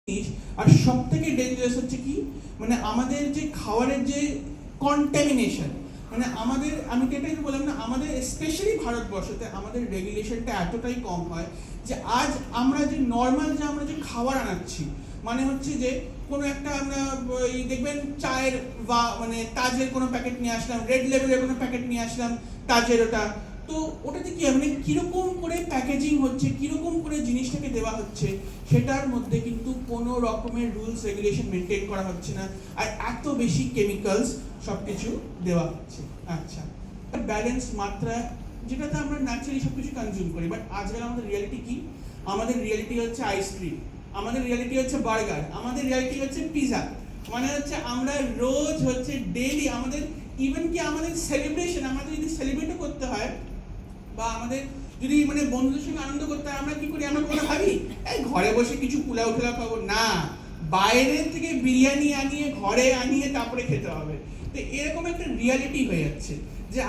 জিনিস। আর সব থেকে ডেঞ্জারাস হচ্ছে কি, মানে আমাদের যে খাবারের যে কন্টামিনেশন, মানে আমাদের, আমি তো এটাই বললাম না, আমাদের স্পেশালি ভারতবর্ষতে আমাদের রেগুলেশনটা এতটাই কম হয় যে আজ আমরা যে নর্মাল যে আমরা যে খাবার আনাচ্ছি, মানে হচ্ছে যে কোনো একটা আমরা এই দেখবেন চায়ের বা মানে তাজের কোনো প্যাকেট নিয়ে আসলাম, রেড লেবেলের কোনো প্যাকেট নিয়ে আসলাম তাজের, ওটা তো ওটাতে কি মানে কিরকম করে প্যাকেজিং হচ্ছে, কিরকম করে জিনিসটাকে দেওয়া হচ্ছে, সেটার মধ্যে কিন্তু কোনো রকমের রুলস রেগুলেশন মেনটেন করা হচ্ছে না, আর এত বেশি কেমিক্যালস সব কিছু দেওয়া হচ্ছে। আচ্ছা, ব্যালেন্স মাত্রা যেটাতে আমরা ন্যাচারালি সব কিছু কনজিউম করি, বাট আজকাল আমাদের রিয়ালিটি কি? আমাদের রিয়ালিটি হচ্ছে আইসক্রিম, আমাদের রিয়ালিটি হচ্ছে বার্গার, আমাদের রিয়ালিটি হচ্ছে পিৎজা, মানে হচ্ছে আমরা রোজ হচ্ছে ডেইলি আমাদের, ইভেন কি আমাদের সেলিব্রেশন, আমাদের যদি সেলিব্রেটও করতে হয় বা আমাদের যদি মানে বন্ধুদের সঙ্গে আনন্দ করতে হয়, আমরা কি করি? আমরা কোনো ভাবি এই ঘরে বসে কিছু পোলাও টোলাও খাবো না, বাইরের থেকে বিরিয়ানি আনিয়ে ঘরে আনিয়ে তারপরে খেতে হবে। তো এরকম একটা রিয়ালিটি হয়ে যাচ্ছে যে